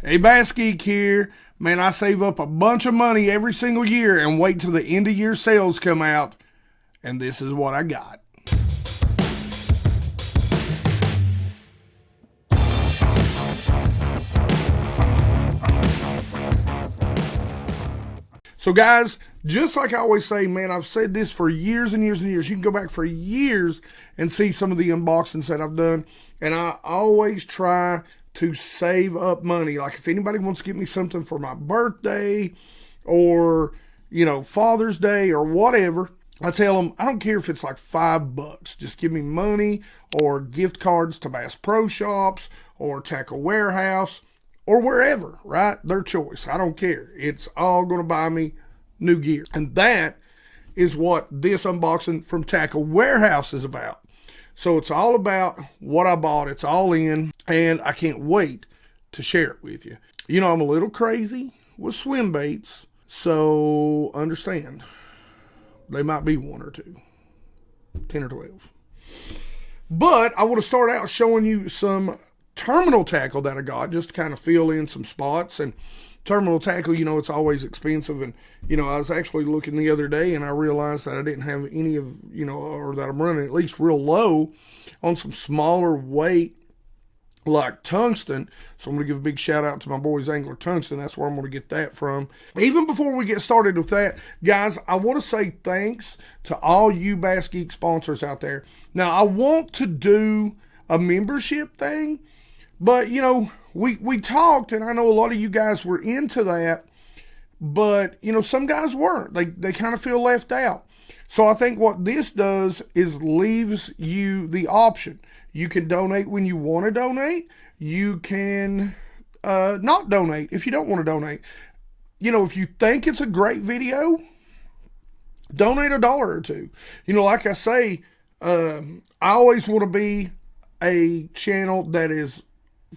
Hey, Bassgeek here. Man, I save up a bunch of money every single year and wait till the end of year sales come out, and this is what I got. So guys, just like I always say, man, I've said this for years and years and years. You can go back for years and see some of the unboxings that I've done, and I always try to save up money. Like if anybody wants to get me something for my birthday or, you know, Father's Day or whatever, I tell them, I don't care if it's like $5. Just give me money or gift cards to Bass Pro Shops or Tackle Warehouse or wherever, right? Their choice. I don't care. It's all going to buy me new gear. And that is what this unboxing from Tackle Warehouse is about. So it's all about what I bought. It's all in, and I can't wait to share it with you. You know, I'm a little crazy with swim baits, so understand. They might be 1 or 2, 10 or 12. But I want to start out showing you some terminal tackle that I got, just to kind of fill in some spots. And terminal tackle, you know, it's always expensive. And, you know, I was actually looking the other day and I realized that I didn't have any of, you know, or that I'm running at least real low on some smaller weight like tungsten. So I'm going to give a big shout out to my boys Angler Tungsten. That's where I'm going to get that from. Even before we get started with that, guys, I want to say thanks to all you Bass Geek sponsors out there. Now, I want to do a membership thing, but, you know, we talked, and I know a lot of you guys were into that, but, you know, some guys weren't. They kind of feel left out. So I think what this does is leaves you the option. You can donate when you want to donate. You can not donate if you don't want to donate. You know, if you think it's a great video, donate $1 or $2. You know, like I say, I always want to be a channel that is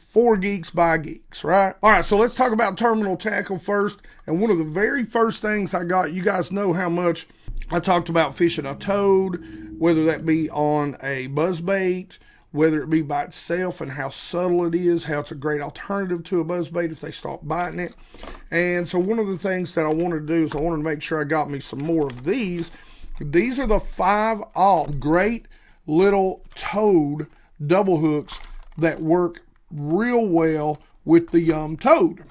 for geeks by geeks, right? All right, so let's talk about terminal tackle first. And one of the very first things I got, you guys know how much I talked about fishing a toad, whether that be on a buzzbait, whether it be by itself, and how subtle it is, how it's a great alternative to a buzzbait if they stop biting it. And so one of the things that I wanted to do is I wanted to make sure I got me some more of these. These are the 5-aught great little toad double hooks that work real well with the toad.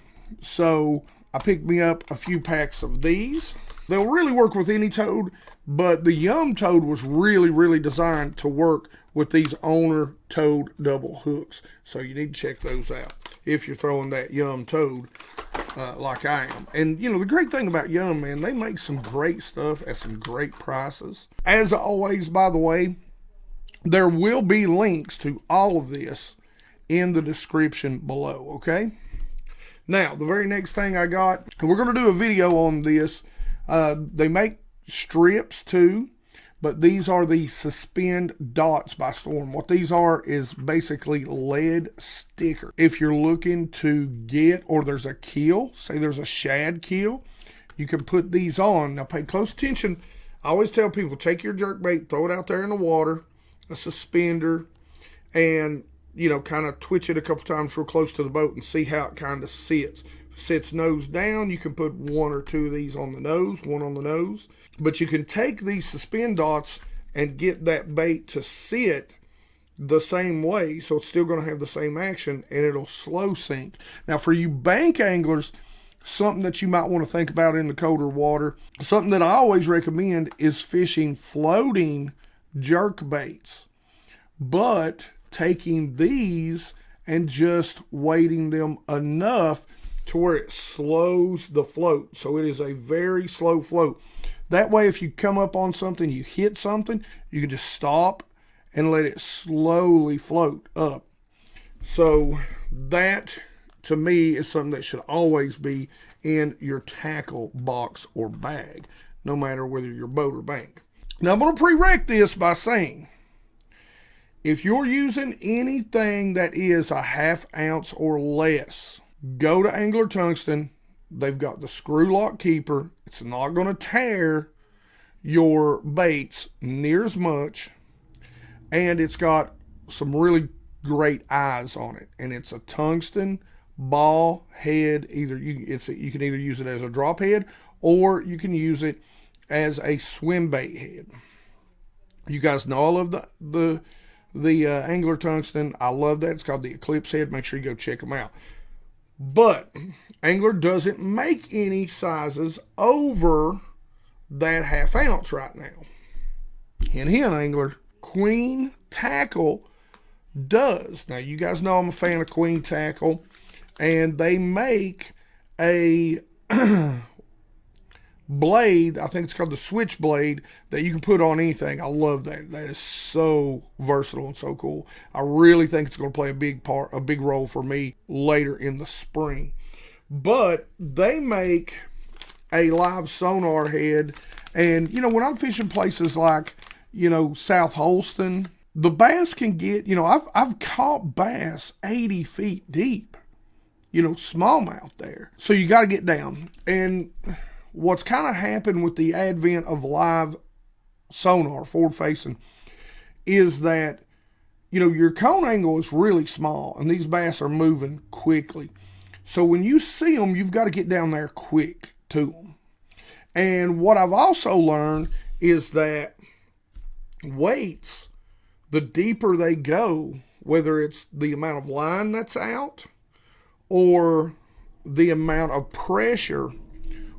So I picked me up a few packs of these. They'll really work with any toad, but the toad was really designed to work with these owner toad double hooks. So you need to check those out if you're throwing that toad like I am. And you know, the great thing about man, they make some great stuff at some great prices. As always, by the way, there will be links to all of this in the description below, okay? Now, the very next thing I got, and we're going to do a video on this. They make strips too, but these are the Suspend Dots by Storm. What these are is basically lead sticker. If you're looking to get, or there's a kill, say there's a shad kill, you can put these on. Now, pay close attention. I always tell people, take your jerkbait, throw it out there in the water, a suspender, and you know, kind of twitch it a couple times real close to the boat and see how it kind of sits. If it sits nose down, you can put 1 or 2 of these on the nose, 1 on the nose. But you can take these Suspend Dots and get that bait to sit the same way, so it's still going to have the same action, and it'll slow sink. Now, for you bank anglers, something that you might want to think about in the colder water, something that I always recommend is fishing floating jerk baits. But taking these and just weighting them enough to where it slows the float. So it is a very slow float. That way, if you come up on something, you hit something, you can just stop and let it slowly float up. So that, to me, is something that should always be in your tackle box or bag, no matter whether you're boat or bank. Now, I'm going to pre-rec this by saying, if you're using anything that is a 1/2 ounce or less, go to Angler Tungsten. They've got the screw lock keeper. It's not going to tear your baits near as much. And it's got some really great eyes on it. And it's a tungsten ball head. Either you can either use it as a drop head, or you can use it as a swim bait head. You guys know I love the Angler Tungsten. I love that. It's called the Eclipse head. Make sure you go check them out. But Angler doesn't make any sizes over that 1/2 ounce right now. Hint, hint, Angler. Queen Tackle does. Now, you guys know I'm a fan of Queen Tackle, and they make a blade, I think it's called the Switchblade, that you can put on anything. I love that. That is so versatile and so cool. I really think it's going to play a big role for me later in the spring. But they make a live sonar head, and you know, when I'm fishing places like, you know, South Huddleston, the bass can get, you know, I've caught bass 80 feet deep, you know, smallmouth there. So you got to get down. And what's kind of happened with the advent of live sonar, forward facing, is that, you know, your cone angle is really small and these bass are moving quickly. So when you see them, you've got to get down there quick to them. And what I've also learned is that weights, the deeper they go, whether it's the amount of line that's out or the amount of pressure,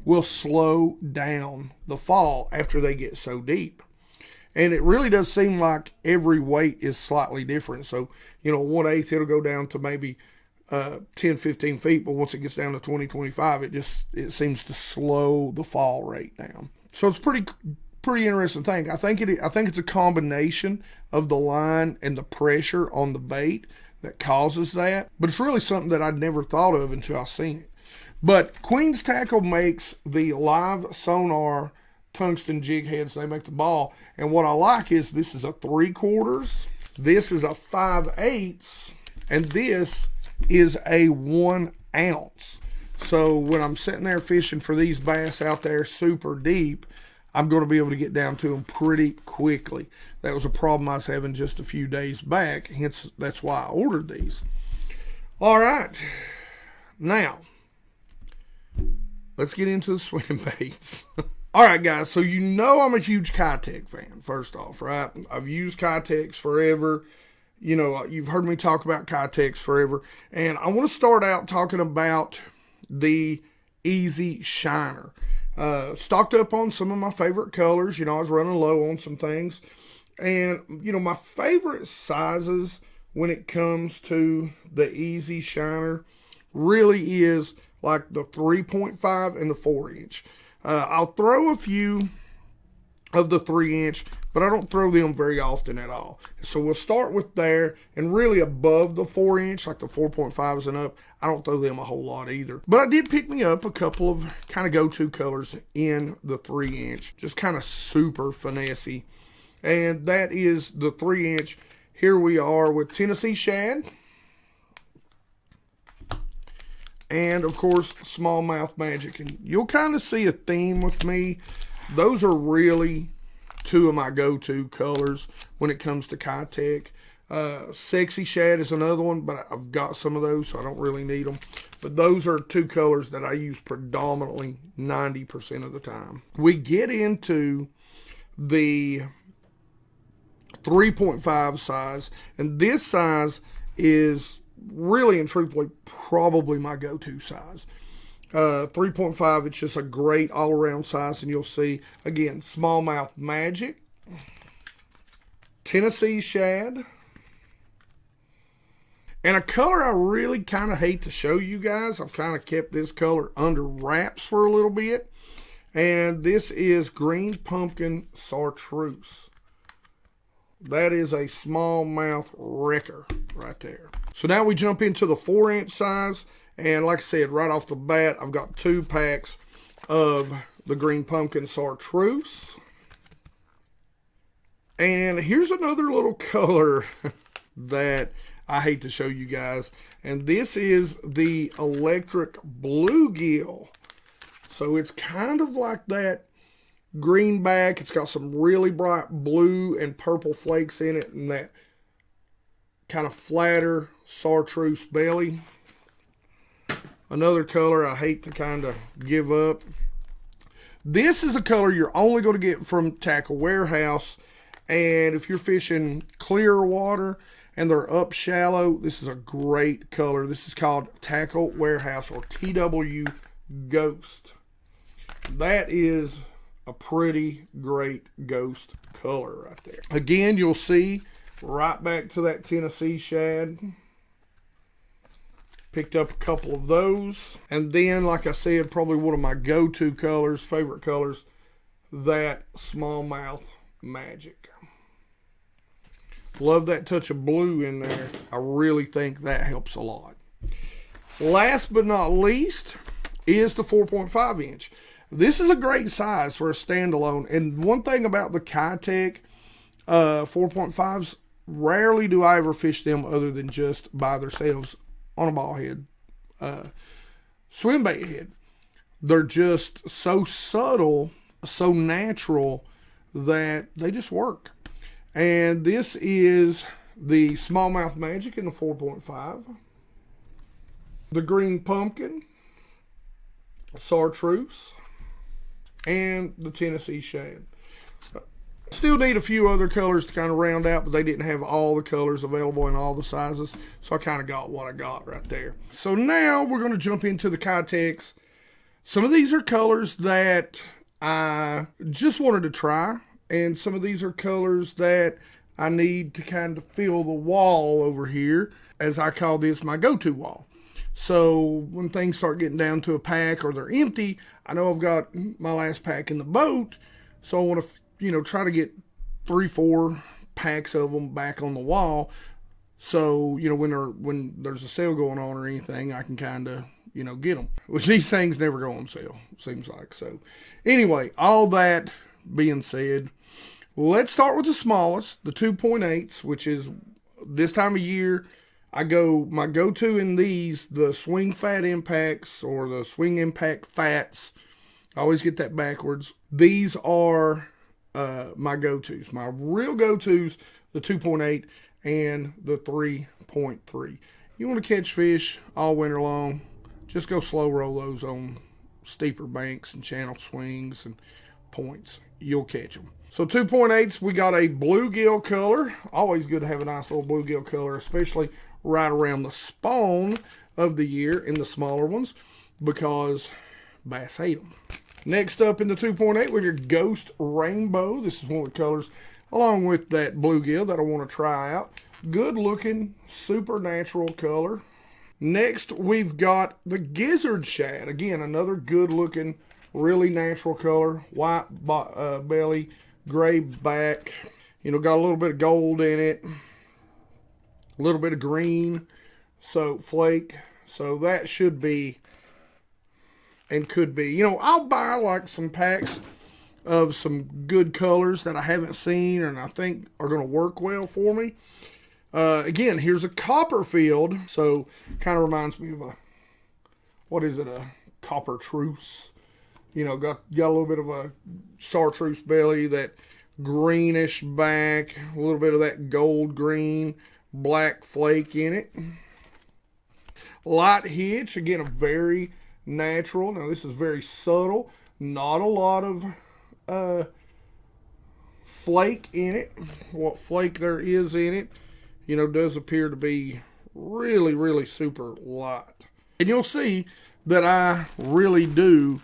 will slow down the fall after they get so deep. And it really does seem like every weight is slightly different. So, you know, 1/8, it'll go down to maybe 10, 15 feet, but once it gets down to 20, 25, it seems to slow the fall rate down. So it's pretty interesting thing. I think it's a combination of the line and the pressure on the bait that causes that. But it's really something that I'd never thought of until I seen it. But Queen's Tackle makes the live sonar tungsten jig heads. They make the ball. And what I like is this is a 3/4, this is a 5/8, and this is a 1 ounce. So when I'm sitting there fishing for these bass out there super deep, I'm going to be able to get down to them pretty quickly. That was a problem I was having just a few days back. Hence, that's why I ordered these. All right. Now, let's get into the swim baits. All right, guys. So you know I'm a huge Kitech fan, first off, right? I've used Kitechs forever. You know, you've heard me talk about Kitechs forever. And I want to start out talking about the Easy Shiner. Stocked up on some of my favorite colors. You know, I was running low on some things. And, you know, my favorite sizes when it comes to the Easy Shiner really is like the 3.5 and the 4-inch. I'll throw a few of the 3-inch, but I don't throw them very often at all. So we'll start with there, and really above the 4-inch, like the 4.5s and up, I don't throw them a whole lot either. But I did pick me up a couple of kind of go-to colors in the 3-inch, just kind of super finessey. And that is the 3-inch. Here we are with Tennessee Shad. And, of course, Smallmouth Magic. And you'll kind of see a theme with me. Those are really two of my go-to colors when it comes to Kitech. Sexy Shad is another one, but I've got some of those, so I don't really need them. But those are two colors that I use predominantly 90% of the time. We get into the 3.5 size, and this size is really and truthfully probably my go-to size. 3.5, it's just a great all-around size, and you'll see, again, Smallmouth Magic, Tennessee Shad, and a color I really kind of hate to show you guys. I've kind of kept this color under wraps for a little bit, and this is Green Pumpkin Chartreuse. That is a smallmouth wrecker right there. So now we jump into the 4-inch size. And like I said, right off the bat, I've got 2 packs of the Green Pumpkin Chartreuse. And here's another little color that I hate to show you guys. And this is the Electric Bluegill. So it's kind of like that greenback. It's got some really bright blue and purple flakes in it, and that kind of flatter chartreuse belly. Another color I hate to kind of give up. This is a color you're only going to get from Tackle Warehouse. And if you're fishing clear water and they're up shallow, this is a great color. This is called Tackle Warehouse, or TW Ghost. That is a pretty great ghost color right there. Again, you'll see right back to that Tennessee shad. Picked up a couple of those. And then, like I said, probably one of my go-to colors, favorite colors, that smallmouth magic. Love that touch of blue in there. I really think that helps a lot. Last but not least is the 4.5 inch. This is a great size for a standalone. And one thing about the Kitech 4.5s, rarely do I ever fish them other than just by themselves on a ball head, swim bait head. They're just so subtle, so natural that they just work. And this is the smallmouth magic in the 4.5, the green pumpkin, chartreuse, and the Tennessee shad. Still need a few other colors to kind of round out, but they didn't have all the colors available in all the sizes, so I kind of got what I got right there. So now we're going to jump into the Kitechs. Some of these are colors that I just wanted to try, and some of these are colors that I need to kind of fill the wall over here, as I call this my go-to wall. So when things start getting down to a pack or they're empty, I know I've got my last pack in the boat, so I want to try to get 3-4 packs of them back on the wall. So, when there's a sale going on or anything, I can kind of, get them. Which these things never go on sale, seems like. So, anyway, all that being said, let's start with the smallest, the 2.8s, which is this time of year. My go-to in these, the Swing Fat Impacts or the Swing Impact Fats. I always get that backwards. These are my go-tos. My real go-tos, the 2.8 and the 3.3. You want to catch fish all winter long, just go slow roll those on steeper banks and channel swings and points. You'll catch them. So 2.8s, we got a bluegill color. Always good to have a nice little bluegill color, especially right around the spawn of the year in the smaller ones, because bass hate them. Next up in the 2.8, we got Ghost Rainbow. This is one of the colors, along with that bluegill, that I want to try out. Good looking, super natural color. Next, we've got the Gizzard Shad. Again, another good looking, really natural color. White belly, gray back. Got a little bit of gold in it. A little bit of green, so flake. So that should be and could be. I'll buy like some packs of some good colors that I haven't seen and I think are going to work well for me. Again, here's a Copperfield. So kind of reminds me of a copper truce. Got a little bit of a chartreuse belly, that greenish back, a little bit of that gold green, black flake in it. Light hitch, again, a very natural. Now this is very subtle, not a lot of flake in it. What flake there is in it, does appear to be really, really super light. And you'll see that I really do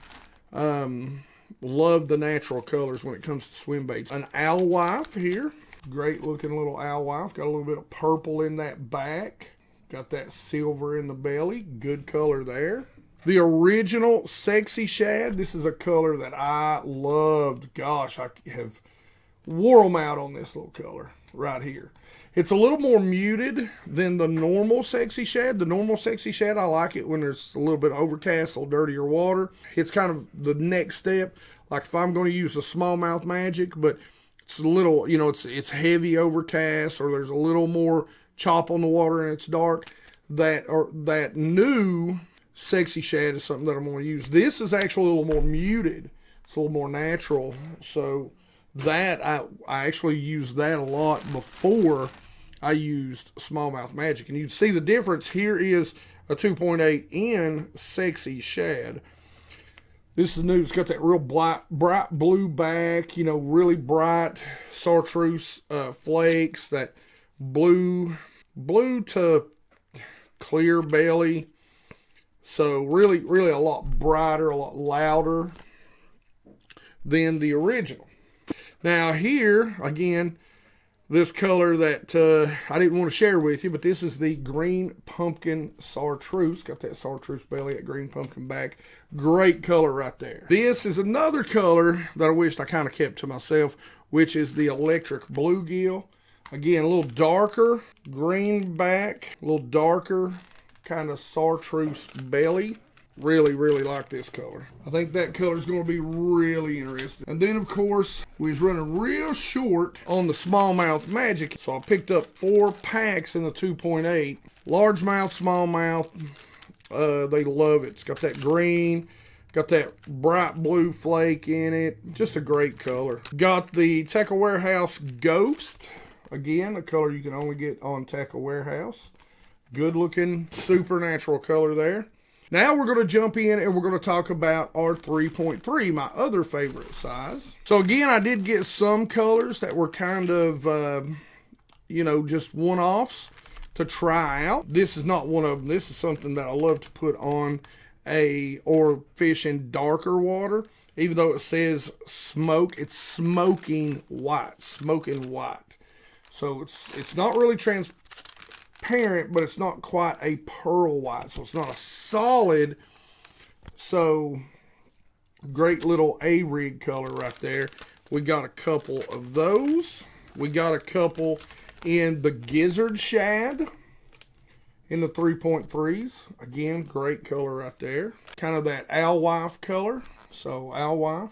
love the natural colors when it comes to swim baits. An alewife here, great looking little alewife. Got a little bit of purple in that back. Got that silver in the belly. Good color there. The original Sexy Shad. This is a color that I loved. Gosh, I have wore them out on this little color right here. It's a little more muted than the normal Sexy Shad. The normal Sexy Shad, I like it when there's a little bit of overcast, a little dirtier water. It's kind of the next step. Like if I'm going to use the smallmouth magic, but it's a little, it's heavy overcast, or there's a little more chop on the water and it's dark. That new Sexy Shad is something that I'm going to use. This is actually a little more muted. It's a little more natural. So that I actually used that a lot before I used smallmouth magic. And you can see the difference. Here is a 2.8 in Sexy Shad. This is new. It's got that real bright blue back, you know, really bright chartreuse flakes, that blue to clear belly. So really a lot brighter, a lot louder than the original. Now here, again, this color that I didn't want to share with you, but this is the green pumpkin chartreuse. Got that chartreuse belly, that green pumpkin back. Great color right there. This is another color that I wished I kind of kept to myself, which is the electric bluegill. Again, a little darker green back, a little darker kind of chartreuse belly. Really like this color. I think that color is going to be really interesting. And then, of course, we was running real short on the smallmouth magic. So I picked up 4 packs in the 2.8. Largemouth, smallmouth, they love it. It's got that green, got that bright blue flake in it. Just a great color. Got the Tackle Warehouse Ghost. Again, a color you can only get on Tackle Warehouse. Good looking, supernatural color there. Now we're going to jump in and we're going to talk about our 3.3, my other favorite size. So again, I did get some colors that were kind of, you know, just one-offs to try out. This is not one of them. This is something that I love to put on or fish in darker water. Even though it says smoke, it's smoking white. So it's not really transparent, but it's not quite a pearl white, so it's not a solid. So great little A-rig color right there. We got a couple of those. We got a couple in the gizzard shad in the 3.3s. Again, great color right there. Kind of that alewife color. So alewife.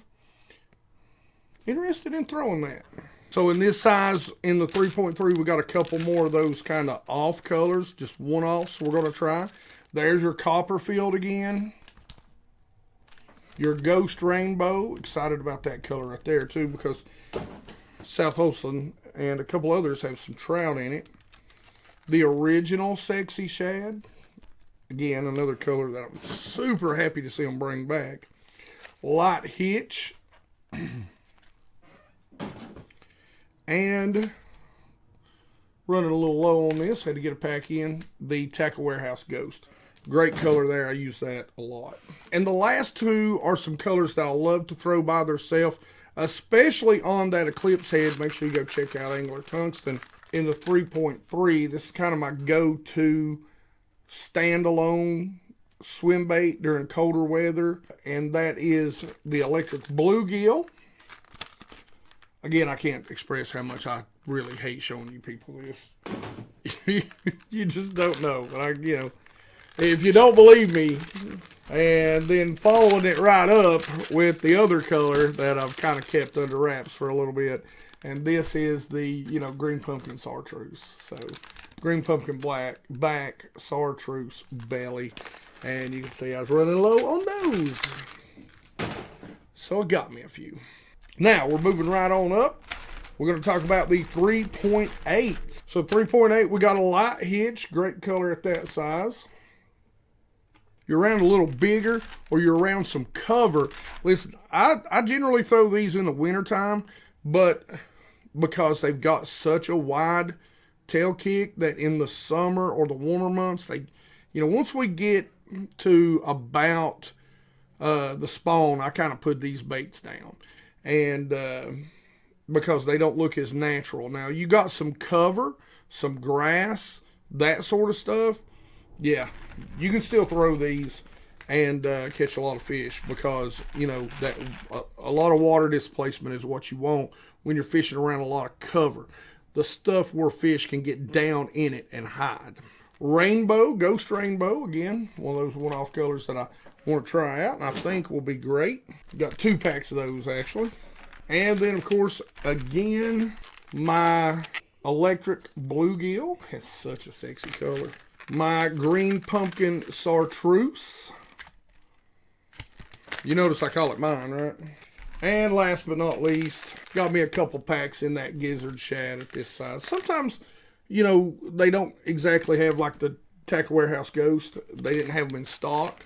Interested in throwing that. So in this size, in the 3.3, we got a couple more of those kind of off colors, just one-offs we're going to try. There's your Copperfield again. Your Ghost Rainbow. Excited about that color right there, too, because South Huddleston and a couple others have some trout in it. The original Sexy Shad. Again, another color that I'm super happy to see them bring back. Light Hitch. And running a little low on this, had to get a pack in, the Tackle Warehouse Ghost. Great color there. I use that a lot. And the last two are some colors that I love to throw by themselves, especially on that Eclipse head. Make sure you go check out Angler Tungsten in the 3.3. This is kind of my go-to standalone swim bait during colder weather, and that is the electric bluegill. Again, I can't express how much I really hate showing you people this. You just don't know. But you know, if you don't believe me, and then following it right up with the other color that I've kind of kept under wraps for a little bit, and this is the, you know, green pumpkin chartreuse. So green pumpkin black back, chartreuse belly, and you can see I was running low on those. So it got me a few. Now, we're moving right on up. We're going to talk about the 3.8. So 3.8, we got a light hitch. Great color at that size. You're around a little bigger or you're around some cover. Listen, I generally throw these in the wintertime, but because they've got such a wide tail kick that in the summer or the warmer months, they, you know, once we get to about the spawn, I kind of put these baits down. And because they don't look as natural. Now, you got some cover, some grass, that sort of stuff. Yeah, you can still throw these and catch a lot of fish because, you know, that a lot of water displacement is what you want when you're fishing around a lot of cover. The stuff where fish can get down in it and hide. Rainbow, Ghost Rainbow, again, one of those one-off colors that I want to try out and I think will be great. Got 2 packs of those actually. And then of course, again, my electric bluegill. It's such a sexy color. My green pumpkin chartreuse. You notice I call it mine, right? And last but not least, got me a couple packs in that gizzard shad at this size. Sometimes, you know, they don't exactly have like the Tackle Warehouse Ghost. They didn't have them in stock.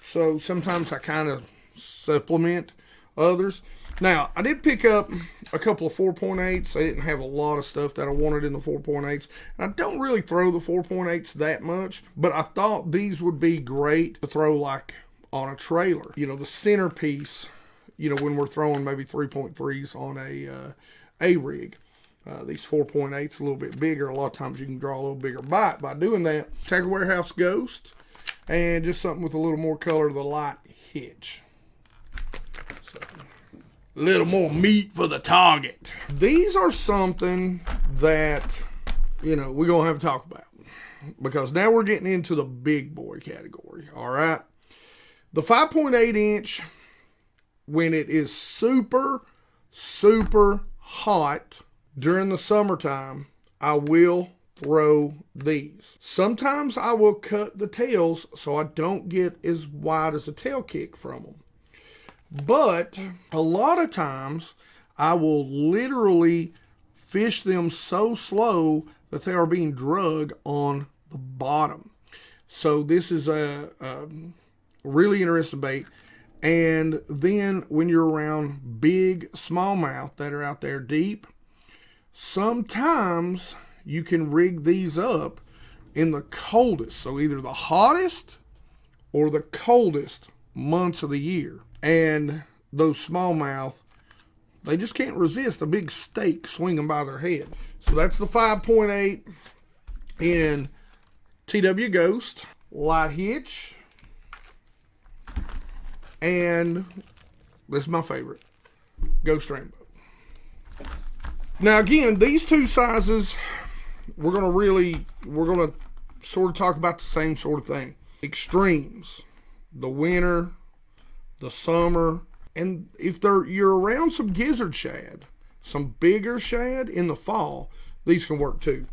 So sometimes I kind of supplement others. Now, I did pick up a couple of 4.8s. They didn't have a lot of stuff that I wanted in the 4.8s. And I don't really throw the 4.8s that much, but I thought these would be great to throw like on a trailer. You know, the centerpiece, you know, when we're throwing maybe 3.3s on a rig. These 4.8s a little bit bigger. A lot of times you can draw a little bigger bite by doing that. Tackle Warehouse Ghost. And just something with a little more color, the light hitch. So, a little more meat for the target. These are something that, you know, we're going to have to talk about. Because now we're getting into the big boy category. All right. The 5.8 inch, when it is super, super hot during the summertime, I will throw these. Sometimes I will cut the tails so I don't get as wide as a tail kick from them. But a lot of times I will literally fish them so slow that they are being drug on the bottom. So this is a really interesting bait. And then when you're around big smallmouth that are out there deep, sometimes you can rig these up in the coldest, so either the hottest or the coldest months of the year. And those smallmouth, they just can't resist a big steak swinging by their head. So that's the 5.8 in TW Ghost, light hitch, and this is my favorite, Ghost Rainbow. Now again, these two sizes, we're gonna sort of talk about the same sort of thing. Extremes, the winter, the summer, and if you're around some gizzard shad, some bigger shad in the fall, these can work too.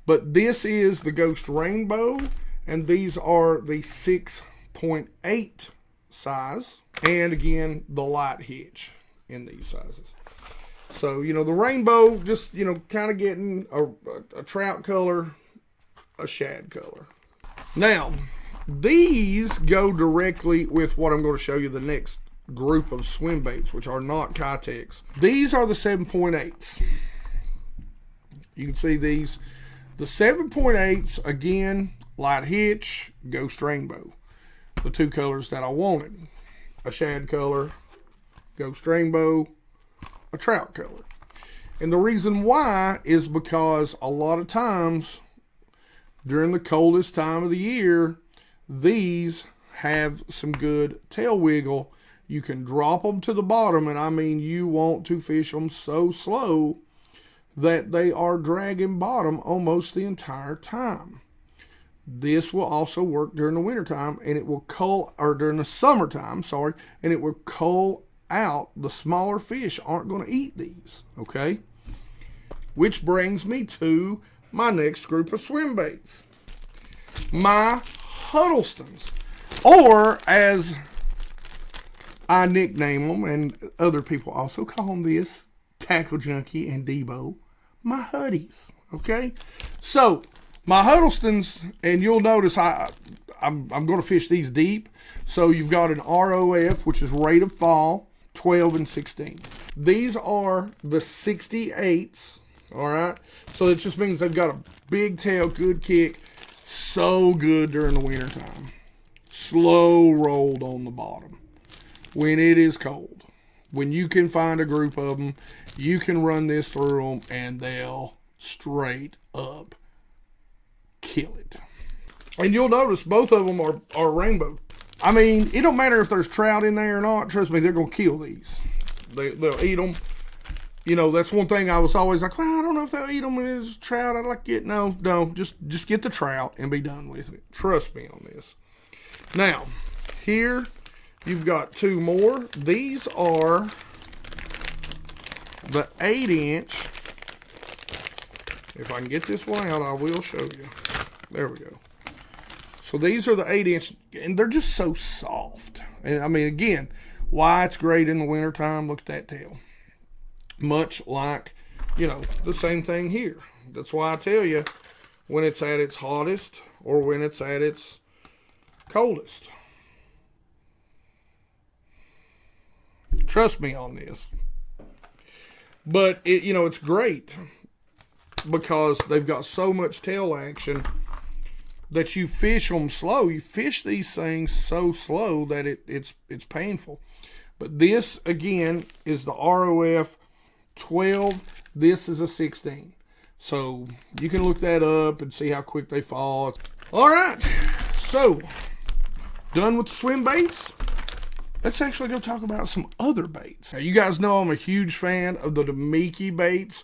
But this is the Ghost Rainbow, and these are the 6.8 size, and again, the light hitch in these sizes. So, you know, the rainbow, just, you know, kind of getting a trout color, a shad color. Now, these go directly with what I'm going to show you the next group of swim baits, which are not Kitex. These are the 7.8s. You can see these. The 7.8s, again, light hitch, Ghost Rainbow. The two colors that I wanted. A shad color, Ghost Rainbow, a trout color. And the reason why is because a lot of times during the coldest time of the year, these have some good tail wiggle. You can drop them to the bottom, and I mean you want to fish them so slow that they are dragging bottom almost the entire time. This will also work during the wintertime, and it will cull, or during the summertime, sorry, and it will cull out. The smaller fish aren't going to eat these, okay? Which brings me to my next group of swim baits. My Huddlestons, or as I nickname them, and other people also call them this, Tackle Junkie and Debo, my Huddies, okay? So, my Huddlestons, and you'll notice I'm going to fish these deep. So you've got an ROF, which is rate of fall, 12 and 16. These are the 68s, all right? So it just means they've got a big tail, good kick, so good during the wintertime. Slow rolled on the bottom when it is cold. When you can find a group of them, you can run this through them, and they'll straight up kill it. And you'll notice both of them are rainbow. I mean, it don't matter if there's trout in there or not. Trust me, they're going to kill these. They'll eat them. You know, that's one thing I was always like, well, I don't know if they'll eat them when it's trout. I'd like to get, no, just get the trout and be done with it. Trust me on this. Now, here you've got two more. These are the 8-inch. If I can get this one out, I will show you. There we go. So these are the 8-inch, and they're just so soft. And I mean, again, why it's great in the wintertime, look at that tail. Much like, you know, the same thing here. That's why I tell you, when it's at its hottest or when it's at its coldest. Trust me on this. But it's great because they've got so much tail action that you fish them slow. You fish these things so slow that it's painful. But this again is the ROF 12. This is a 16. So you can look that up and see how quick they fall. All right, so done with the swim baits. Let's actually go talk about some other baits. Now, you guys know I'm a huge fan of the Damiki baits.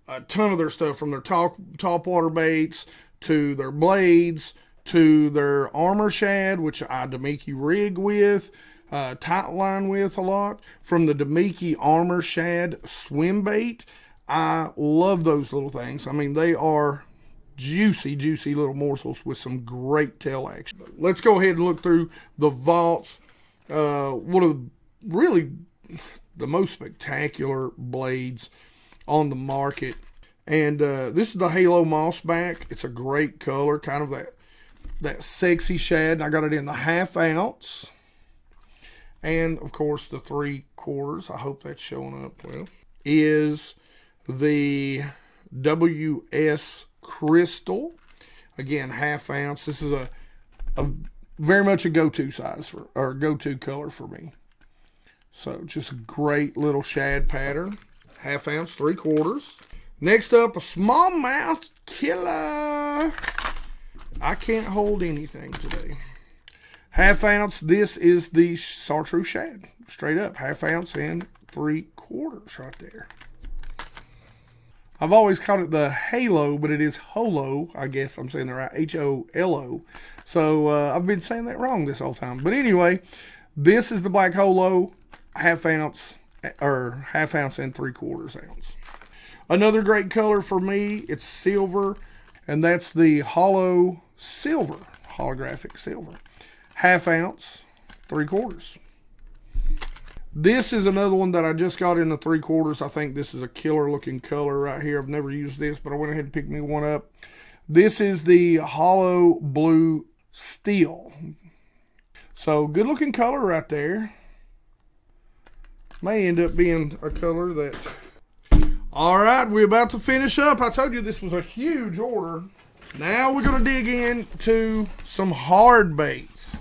A ton of their stuff, from their top water baits to their blades to their armor shad, which I Damiki rig with, tight line with a lot. From the Damiki armor shad swim bait, I love those little things. I mean, they are juicy, juicy little morsels with some great tail action. Let's go ahead and look through the vaults. One of really the most spectacular blades on the market. And this is the Halo Mossback. It's a great color, kind of that sexy shad. I got it in the 1/2 ounce. And, of course, the 3/4. I hope that's showing up well. Is the WS Crystal. Again, 1/2 ounce. This is a very much a go-to size or go-to color for me. So just a great little shad pattern. 1/2 ounce, 3/4. Next up, a smallmouth killer. I can't hold anything today. 1/2 ounce. This is the chartreuse shad. Straight up, 1/2 ounce and 3/4 right there. I've always called it the Halo, but it is Holo. I guess I'm saying that right. Holo. So I've been saying that wrong this whole time. But anyway, this is the black Holo, 1/2 ounce, or 1/2 ounce and 3/4 ounce. Another great color for me, it's silver, and that's the Holo Silver, holographic silver. 1/2 ounce, 3/4. This is another one that I just got in the 3/4. I think this is a killer looking color right here. I've never used this, but I went ahead and picked me one up. This is the Holo Blue Steel. So good looking color right there. May end up being a color that... All right, we're about to finish up. I told you this was a huge order. Now we're going to dig into some hard baits.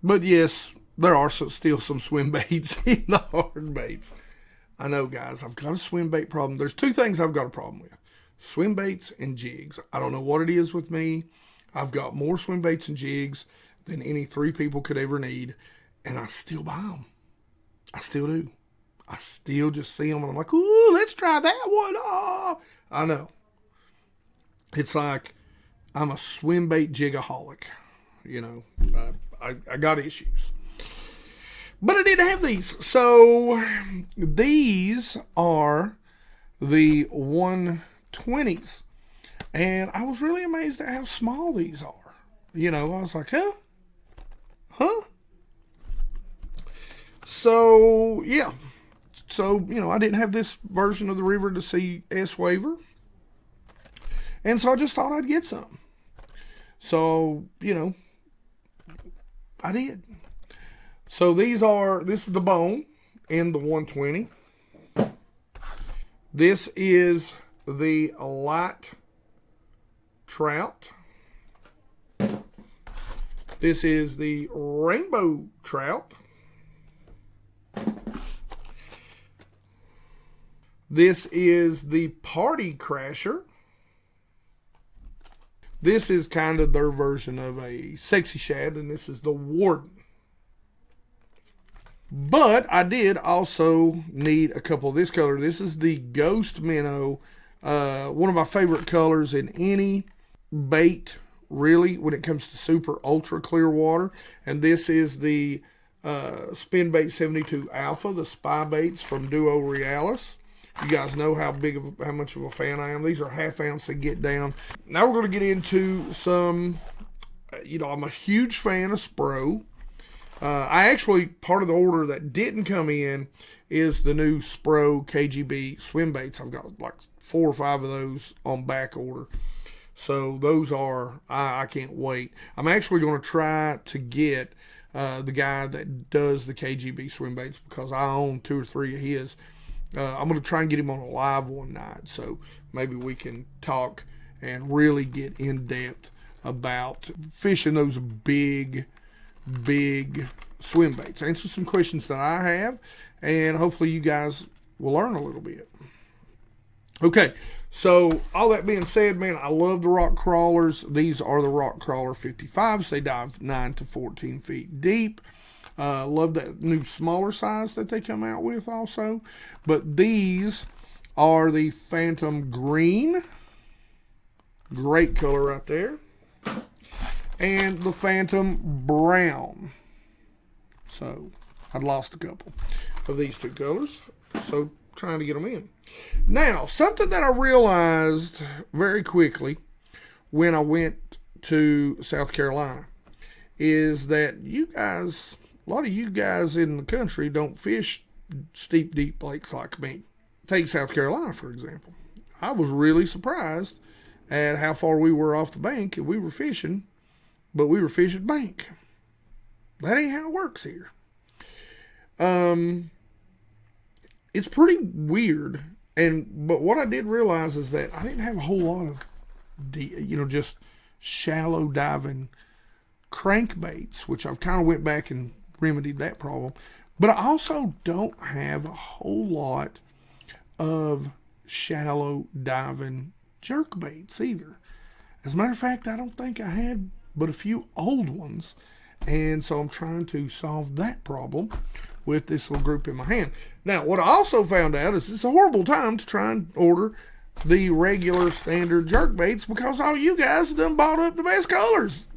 But yes, there are still some swim baits in the hard baits. I know, guys, I've got a swim bait problem. There's two things I've got a problem with. Swim baits and jigs. I don't know what it is with me. I've got more swim baits and jigs than any 3 people could ever need. And I still buy them. I still do. I still just see them and I'm like, ooh, let's try that one. Oh, I know. It's like I'm a swim bait jigaholic. You know, I got issues. But I didn't have these. So these are the 120s. And I was really amazed at how small these are. You know, I was like, huh? So, yeah. So, you know, I didn't have this version of the River2Sea S Waver. And so I just thought I'd get some. So, you know, I did. So this is the bone in the 120. This is the light trout. This is the rainbow trout. This is the party crasher. This is kind of their version of a sexy shad, and this is the warden. But I did also need a couple of this color. This is the ghost minnow, one of my favorite colors in any bait, really, when it comes to super ultra clear water. And this is the Spinbait 72 Alpha, the spy baits from Duo Realis. You guys know how much of a fan I am. These are 1/2 ounce to get down. Now we're going to get into some, you know, I'm a huge fan of SPRO. Part of the order that didn't come in is the new SPRO KGB swim baits. I've got like 4 or 5 of those on back order. So those are, I can't wait. I'm actually going to try to get the guy that does the KGB swim baits, because I own 2 or 3 of his. I'm going to try and get him on a live one night, so maybe we can talk and really get in depth about fishing those big swim baits. Answer some questions that I have, and hopefully you guys will learn a little bit. Okay, so all that being said, man, I love the rock crawlers. These are the rock crawler 55s. They dive 9 to 14 feet deep. Love that new smaller size that they come out with also. But these are the Phantom Green. Great color right there. And the Phantom Brown. So I'd lost a couple of these 2 colors, so trying to get them in. Now, something that I realized very quickly when I went to South Carolina is that you guys, a lot of you guys in the country don't fish steep, deep lakes like me. Take South Carolina, for example. I was really surprised at how far we were off the bank, and we were fishing, but we were fishing bank. That ain't how it works here. It's pretty weird, but what I did realize is that I didn't have a whole lot of, just shallow diving crankbaits, which I've kind of went back and remedied that problem. But I also don't have a whole lot of shallow diving jerkbaits either. As a matter of fact, I don't think I had but a few old ones, and so I'm trying to solve that problem with this little group in my hand. Now, what I also found out is it's a horrible time to try and order the regular standard jerkbaits, because all you guys have done bought up the best colors.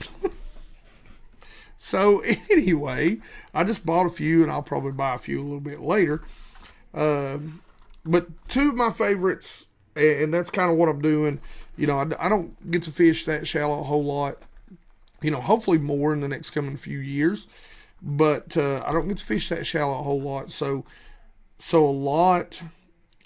So anyway, I just bought a few, and I'll probably buy a few a little bit later. But 2 of my favorites, and that's kind of what I'm doing. I don't get to fish that shallow a whole lot. Hopefully more in the next coming few years. But I don't get to fish that shallow a whole lot. So a lot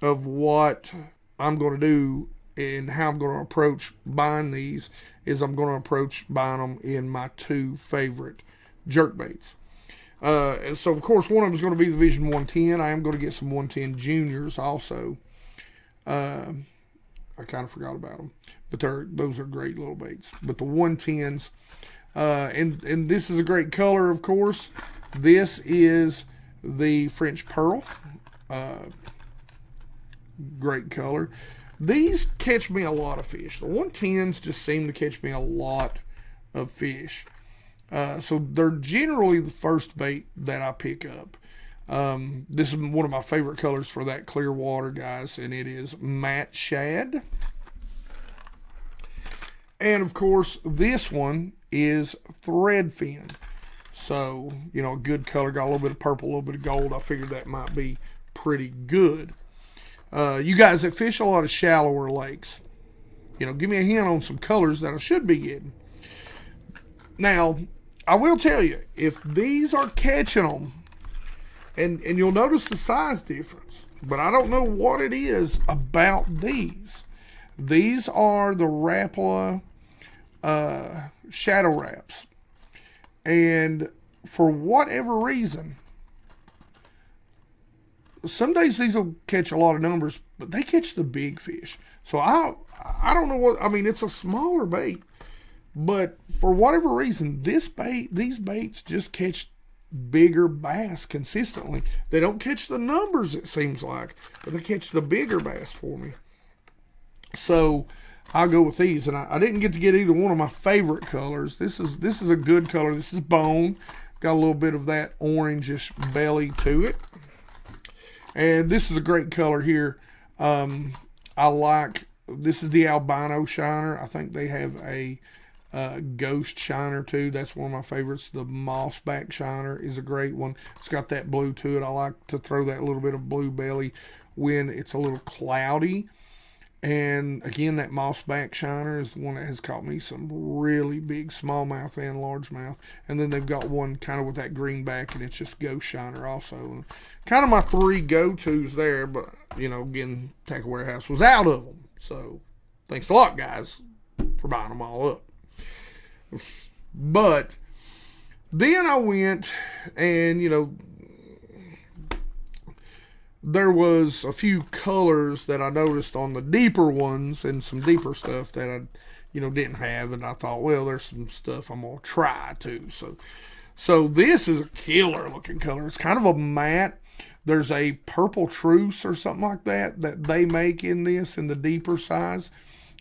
of what I'm going to do and how I'm going to approach buying these is I'm going to approach buying them in my 2 favorite jerkbaits. So, of course, one of them is going to be the Vision 110. I am going to get some 110 Juniors also. I kind of forgot about them. But those are great little baits. But the 110s, and this is a great color, of course. This is the French Pearl. Great color. These catch me a lot of fish. The 110s just seem to catch me a lot of fish. So they're generally the first bait that I pick up. This is one of my favorite colors for that clear water, guys, and it is matte shad. And of course, this one is threadfin. So, a good color, got a little bit of purple, a little bit of gold. I figured that might be pretty good. You guys that fish a lot of shallower lakes, give me a hint on some colors that I should be getting. Now, I will tell you, if these are catching them, and you'll notice the size difference, but I don't know what it is about these. These are the Rapala Shadow Wraps. And for whatever reason, some days these will catch a lot of numbers, but they catch the big fish. So I don't know what, it's a smaller bait, but for whatever reason, these baits just catch bigger bass consistently. They don't catch the numbers, it seems like, but they catch the bigger bass for me. So I'll go with these, and I didn't get to get either one of my favorite colors. This is a good color. This is bone. Got a little bit of that orangish belly to it. And this is a great color here. I like, this is the albino shiner. I think they have a ghost shiner too. That's one of my favorites. The mossback shiner is a great one. It's got that blue to it. I like to throw that little bit of blue belly when it's a little cloudy. And again, that mossback shiner is the one that has caught me some really big smallmouth and largemouth. And then they've got one kind of with that green back, and it's just ghost shiner also. And kind of my 3 go-tos there, but again, Tackle Warehouse was out of them. So thanks a lot, guys. for buying them all up. But then I went and, you know, there was a few colors that I noticed on the deeper ones and some deeper stuff that I, you know, didn't have. And I thought, well, there's some stuff I'm going to try too. So this is a killer looking color. It's kind of a matte. There's a purple truce or something like that they make in this in the deeper size.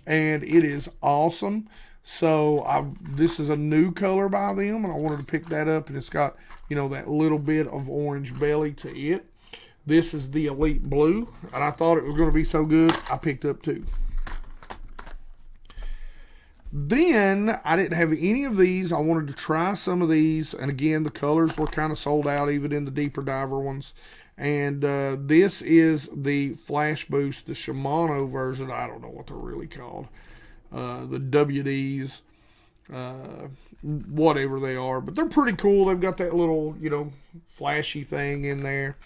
And it is awesome. So this is a new color by them, and I wanted to pick that up. And it's got, you know, that little bit of orange belly to it. This is the Elite Blue, and I thought it was going to be so good, I picked up 2. Then I didn't have any of these. I wanted to try some of these, and again, the colors were kind of sold out, even in the deeper diver ones. And this is the Flash Boost, the Shimano version. I don't know what they're really called. The WDs, whatever they are, but they're pretty cool. They've got that little, you know, flashy thing in there.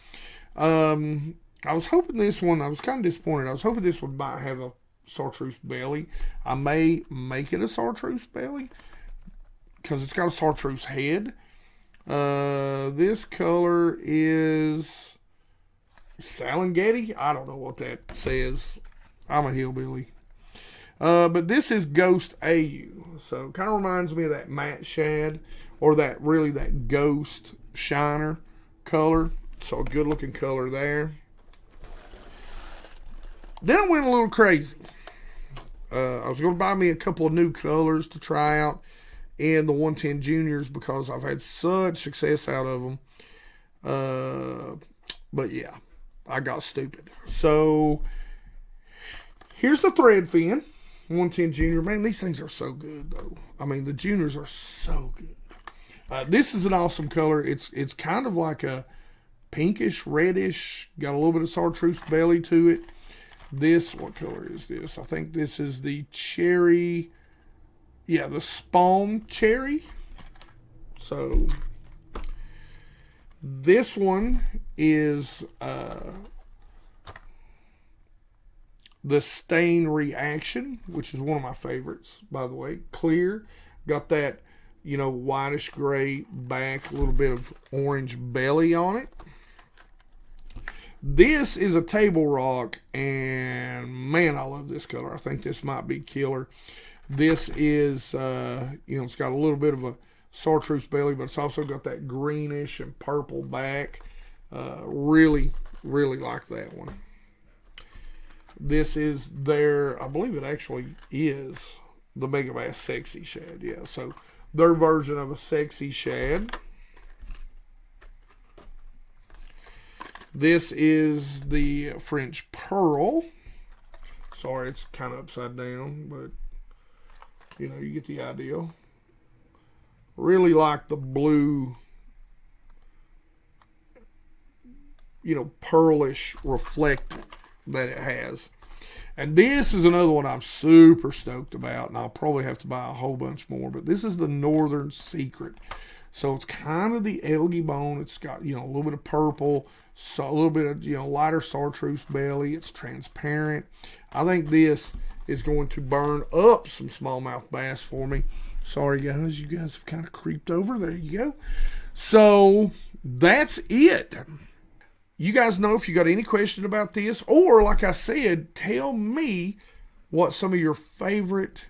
I was hoping this one, I was kind of disappointed. I was hoping this one might have a chartreuse belly. I may make it a chartreuse belly because it's got a chartreuse head. This color is Salengeti. I don't know what that says. I'm a hillbilly. But this is Ghost AU. So it kind of reminds me of that matte shad, or that ghost shiner color. So a good looking color there. Then I went a little crazy. I was going to buy me a couple of new colors to try out in the 110 Juniors because I've had such success out of them. But yeah, I got stupid. So here's the thread fin 110 Junior. Man, these things are so good though. I mean, the Juniors are so good. This is an awesome color. It's kind of like a pinkish, reddish, got a little bit of chartreuse belly to it. This, what color is this? I think this is the cherry, yeah, the Spawn cherry. So this one is the Stain Reaction, which is one of my favorites, by the way. Clear, got that, you know, whitish gray back, a little bit of orange belly on it. This is a Table Rock, and man, I love this color. I think this might be killer. This is, you know, it's got a little bit of a chartreuse belly, but it's also got that greenish and purple back. Really, really like that one. This is their, I believe it actually is the Megabass Sexy Shad. Yeah, so their version of a Sexy Shad. This is the French Pearl. Sorry, it's kind of upside down, but you know, you get the idea. Really like the blue, you know, pearlish reflective that it has. And this is another one I'm super stoked about, and I'll probably have to buy a whole bunch more, but this is the Northern Secret. So it's kind of the algae bone. It's got, you know, a little bit of purple, so a little bit of, you know, lighter chartreuse belly. It's transparent. I think this is going to burn up some smallmouth bass for me. Sorry guys, you guys have kind of creeped over. There you go. So that's it. You guys know if you got any question about this, or like I said, tell me what some of your favorite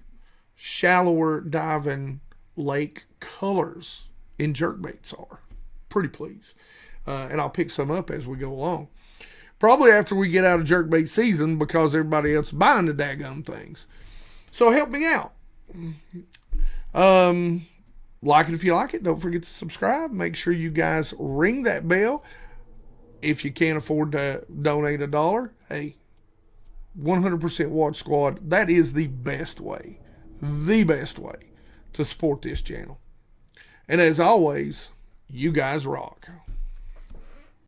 shallower diving lake colors in jerkbaits are. Pretty please. And I'll pick some up as we go along. Probably after we get out of jerkbait season, because everybody else is buying the daggum things. So help me out. Like it if you like it. Don't forget to subscribe. Make sure you guys ring that bell. If you can't afford to donate $1, hey, 100% Watch Squad, that is the best way to support this channel. And as always, you guys rock.